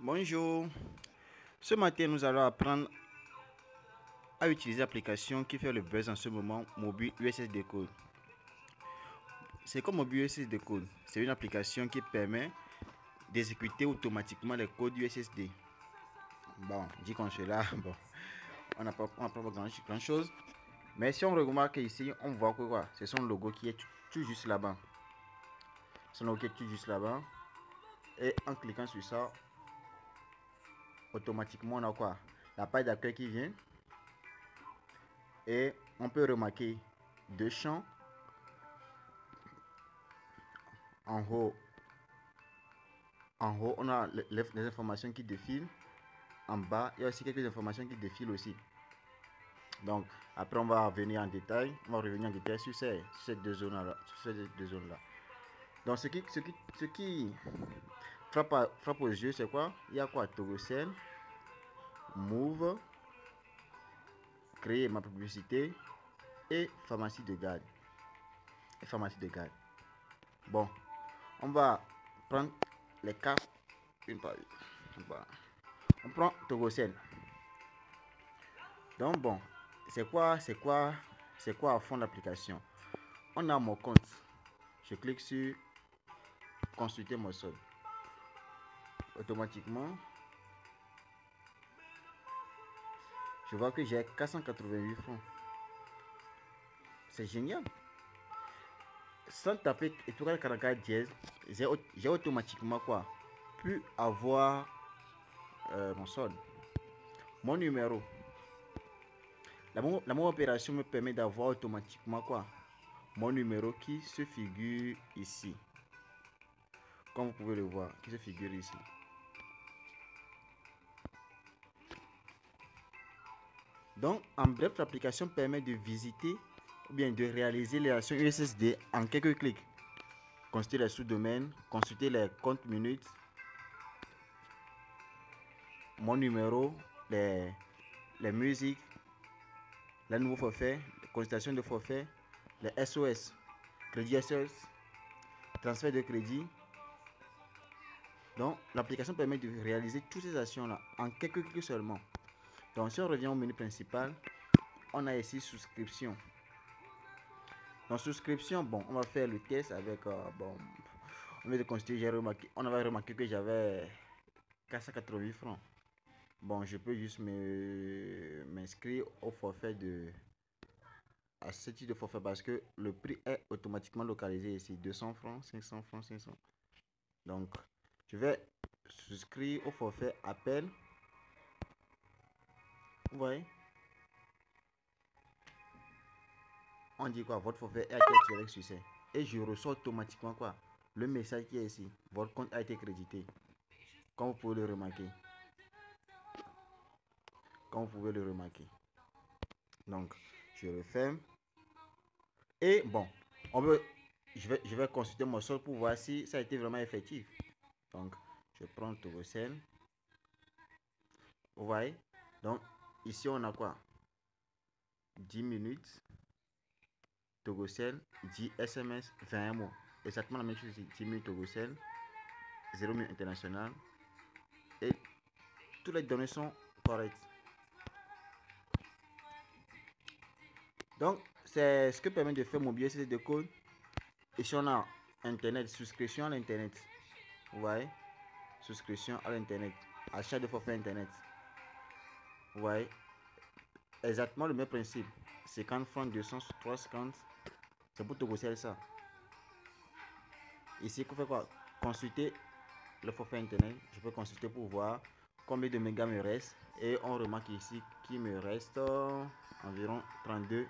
Bonjour. Ce matin, nous allons apprendre à utiliser l'application qui fait le buzz en ce moment, Mobile USSD Code. C'est comme Mobile USSD Code. C'est une application qui permet d'exécuter automatiquement les codes USSD. Bon, dit comme cela, bon, on n'a pas grand chose. Mais si on remarque ici, on voit que quoi, c'est son logo qui est tout juste là-bas. Son logo qui est tout juste là-bas. Et en cliquant sur ça, automatiquement on a quoi? La page d'accueil qui vient. Et on peut remarquer deux champs. En haut, on a les informations qui défilent. En bas, il y a aussi quelques informations qui défilent aussi. Donc, après, on va venir en détail. On va revenir en détail sur ces deux zones-là. Donc, ce qui frappe aux yeux, c'est quoi? Il y a quoi? Togocell, Move, créer ma publicité et pharmacie de garde. Bon, on va prendre les cas une par une. Voilà. On prend Togocell. Donc bon, c'est quoi à fond l'application? On a mon compte. Je clique sur consulter mon solde. Automatiquement, je vois que j'ai 488 francs. C'est génial. Sans taper étoile 44 dièse, j'ai automatiquement quoi? Pu avoir mon solde. Mon numéro. La même opération me permet d'avoir automatiquement quoi? Mon numéro qui se figure ici. Comme vous pouvez le voir, qui se figure ici. Donc, en bref, l'application permet de visiter ou bien de réaliser les actions USSD en quelques clics. Consulter les sous-domaines, consulter les comptes minutes, mon numéro, les musiques, les nouveaux forfaits, les consultations de forfaits, les SOS, crédit SOS, transfert de crédit. Donc, l'application permet de réaliser toutes ces actions-là en quelques clics seulement. Donc, si on revient au menu principal, on a ici souscription. Dans souscription, bon, on va faire le test avec, bon, on va consulter, on avait remarqué que j'avais 488 francs. Bon, je peux juste m'inscrire au forfait à ce type de forfait parce que le prix est automatiquement localisé ici, 200 francs, 500 francs, 500. Donc, je vais souscrire au forfait appel. Vous voyez? On dit quoi? Votre forfait a été activé avec succès. Et je reçois automatiquement quoi? Le message qui est ici. Votre compte a été crédité. Comme vous pouvez le remarquer. Donc, je referme. Et bon, je vais consulter mon solde pour voir si ça a été vraiment effectif. Donc, je prends Togocell. Vous voyez? Donc, ici, on a quoi? 10 minutes. Togocell, 10 SMS, 21 mots. Exactement la même chose ici. 10 minutes Togocell, 0 minutes international. Et toutes les données sont correctes. Donc, c'est ce que permet de faire Mobile USSD Code. Ici, on a Internet, souscription à l'Internet. Vous voyez? Souscription à l'Internet. Achat de forfait Internet. Vous voyez? Exactement le même principe. 50 francs, 200, 350. C'est pour Togocell ça. Ici, qu'on fait quoi? Consulter le forfait Internet. Je peux consulter pour voir combien de mégas me reste. Et on remarque ici qu'il me reste environ 32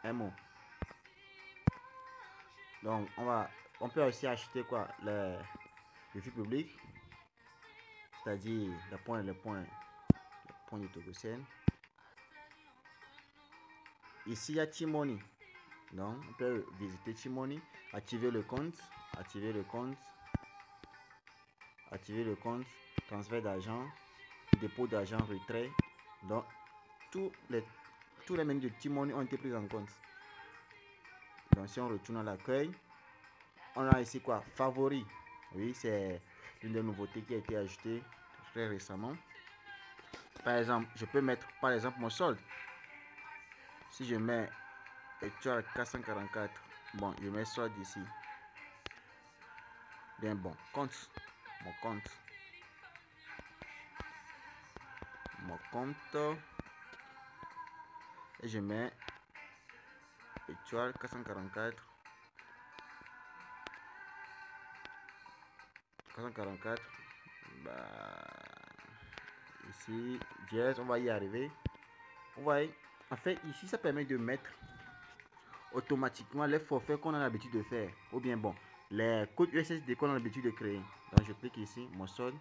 MO. Donc, on peut aussi acheter quoi? Le wifi public. C'est-à-dire les points du Togocell. Ici, il y a T-Money. Donc, on peut visiter T-Money, activer le compte, transfert d'argent, dépôt d'argent, retrait. Donc, tous les menus de T-Money ont été pris en compte. Donc, si on retourne à l'accueil, on a ici quoi? Favoris. Oui, c'est une des nouveautés qui a été ajoutée. créé récemment. Par exemple, je peux mettre par exemple mon solde. Si je mets étoile 444, bon, je mets solde ici. Bien bon, compte, mon compte. Mon compte. Et je mets étoile 444. 444. Bah, ici, dièse, on va y arriver. Vous voyez, en fait, ici, ça permet de mettre automatiquement les forfaits qu'on a l'habitude de faire. Ou bien, bon, les codes USSD qu'on a l'habitude de créer. Donc, je clique ici, mon solde.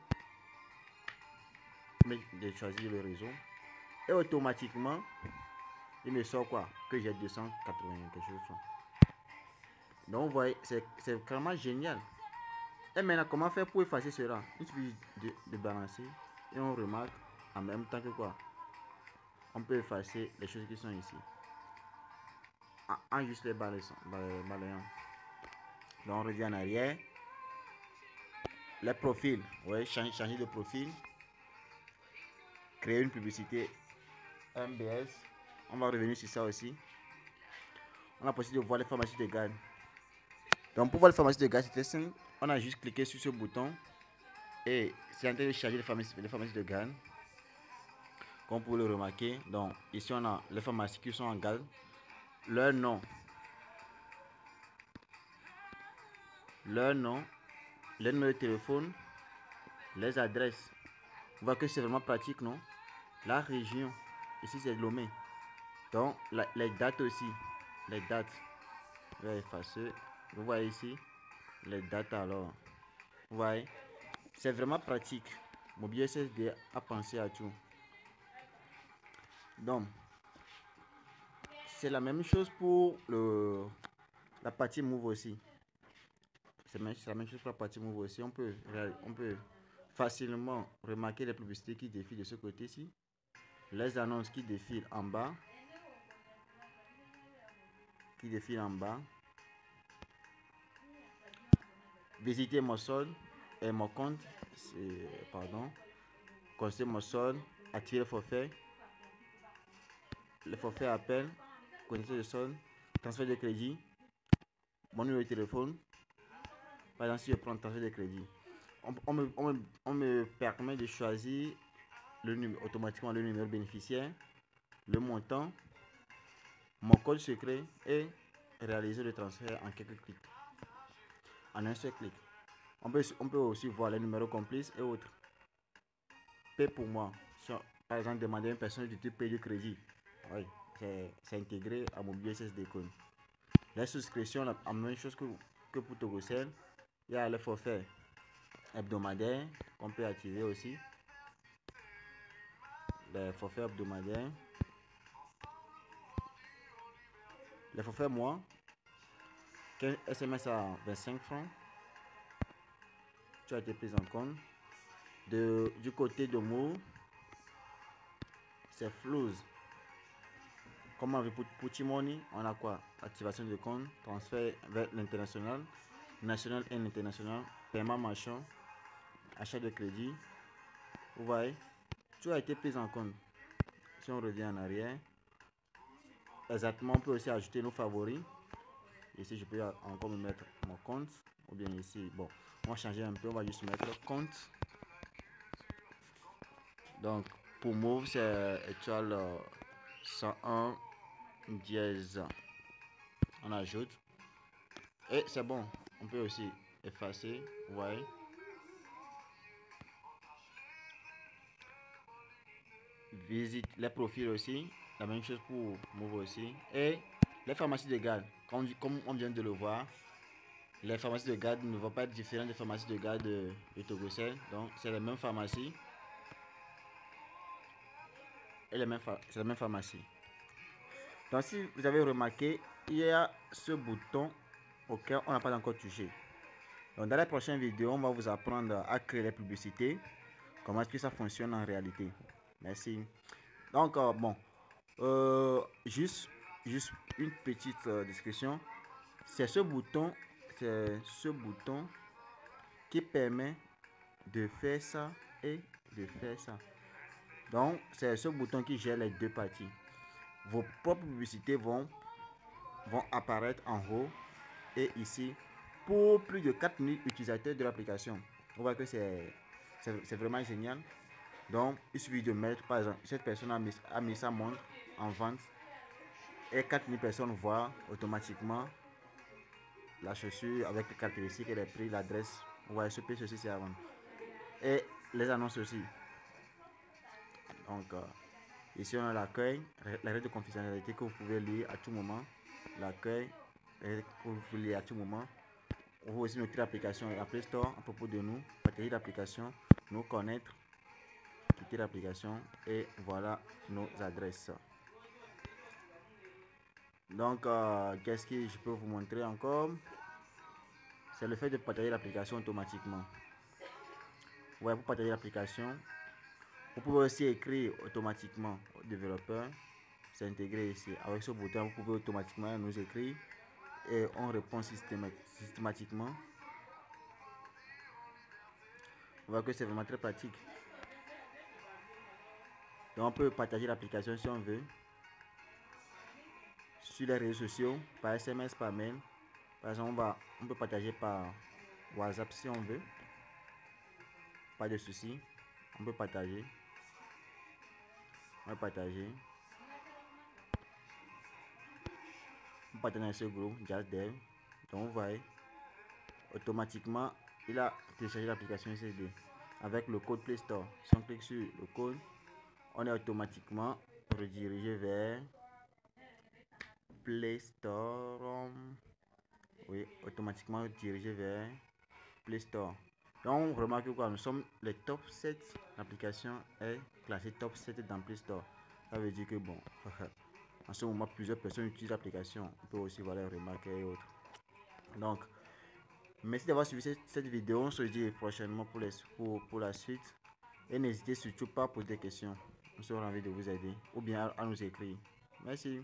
Je choisis le réseau. Et automatiquement, il me sort quoi? Que j'ai 280 quelque chose. Donc, vous voyez, c'est vraiment génial. Et maintenant, comment faire pour effacer cela? Il suffit de balancer et on remarque en même temps que quoi? On peut effacer les choses qui sont ici en juste les balayant. Donc, on revient en arrière. Les profils, ouais, changer de profil. Créer une publicité MBS. On va revenir sur ça aussi. On a la possibilité de voir les pharmacies de garde. Donc, pour voir les pharmacies de garde, c'était simple. On a juste cliqué sur ce bouton et c'est en train de charger les pharmacies de garde. Comme vous le remarquer, donc ici on a les pharmacies qui sont en garde, leur nom, les numéros de téléphone, les adresses. On voit que c'est vraiment pratique, non? La région, ici c'est Lomé. Donc les dates aussi, les dates. Je vais effacer. Vous voyez ici les dates alors. Vous voyez, c'est vraiment pratique. Mobile USSD a pensé à tout. Donc c'est la même chose pour la partie Move aussi. C'est la même chose pour la partie Move aussi. On peut facilement remarquer les publicités qui défilent de ce côté-ci. Les annonces qui défilent en bas. Visiter mon solde et mon compte. Pardon. Consulter mon solde. Activer le forfait. Le forfait appel. Connecter le solde. Transfert de crédit. Mon numéro de téléphone. Par exemple, si je prends le transfert de crédit, on me permet de choisir automatiquement le numéro bénéficiaire, le montant, mon code secret et réaliser le transfert en quelques clics. En un seul clic. On peut aussi voir les numéros complices et autres. Paie pour moi. Par exemple, demander à une personne de type payer de crédit. Oui, c'est intégré à mon USSD Code. Les souscriptions, la même chose que pour Togocell. Il y a le forfait hebdomadaire qu'on peut activer aussi. Les forfaits hebdomadaires. Les forfaits mois. SMS à 25 francs. Tu as été pris en compte. Du côté de Move, c'est Flows. Comme avec pour T-Money, on a quoi? Activation de compte, transfert vers l'international, national et international, paiement marchand, achat de crédit. Vous voyez, tout a été pris en compte. Si on revient en arrière, exactement, on peut aussi ajouter nos favoris. Ici, je peux encore me mettre mon compte. Ou bien ici, bon, on va changer un peu, on va juste mettre compte. Donc, pour Move, c'est étoile 101 dièse. On ajoute. Et c'est bon. On peut aussi effacer. Vous voyez. Visite les profils aussi. La même chose pour Move aussi. Et les pharmacies de garde. Comme on vient de le voir, les pharmacies de garde ne vont pas être différentes des pharmacies de garde de Togocell. Donc, c'est la même pharmacie. Et c'est la même pharmacie. Donc, si vous avez remarqué, il y a ce bouton auquel on n'a pas encore touché. Donc, dans la prochaine vidéo, on va vous apprendre à créer les publicités. Comment est-ce que ça fonctionne en réalité. Merci. Donc, bon, juste une petite description. C'est ce bouton qui permet de faire ça et de faire ça. Donc, c'est ce bouton qui gère les deux parties. Vos propres publicités vont apparaître en haut et ici pour plus de 4000 utilisateurs de l'application. On voit que c'est vraiment génial. Donc, il suffit de mettre, par exemple, cette personne a mis sa montre en vente et 4000 personnes voient automatiquement la chaussure avec les caractéristiques et les prix, l'adresse. Vous voyez, ce prix, ceci, c'est à vendre. Et les annonces aussi. Donc, ici, on a l'accueil, la règle de confidentialité que vous pouvez lire à tout moment. L'accueil, que vous pouvez lire à tout moment. On va aussi noter l'application et Play Store à propos de nous, partager l'application, nous connaître, quitter l'application et voilà nos adresses. Donc, qu'est-ce que je peux vous montrer encore? C'est le fait de partager l'application automatiquement. Ouais, pour partager l'application, vous pouvez aussi écrire automatiquement au développeur. C'est intégré ici. Avec ce bouton, vous pouvez automatiquement nous écrire et on répond systématiquement. On voit que c'est vraiment très pratique. Donc, on peut partager l'application si on veut sur les réseaux sociaux, par SMS, par mail. Par exemple, on peut partager par WhatsApp si on veut. Pas de souci. On peut partager. On va partager. On partage dans ce groupe, Just Dev. Donc, vous voyez, automatiquement, il a téléchargé l'application SSD avec le code Play Store. Si on clique sur le code, on est automatiquement redirigé vers Play Store. Oui, automatiquement redirigé vers Play Store. Donc, on remarque quoi, nous sommes les top 7. L'application est classée top 7 dans Play Store. Ça veut dire que bon, en ce moment, plusieurs personnes utilisent l'application. On peut aussi voir les remarques et autres. Donc, merci d'avoir suivi cette vidéo. On se dit prochainement pour la suite. Et n'hésitez surtout pas à poser des questions. On sera envie de vous aider ou bien à nous écrire. Merci.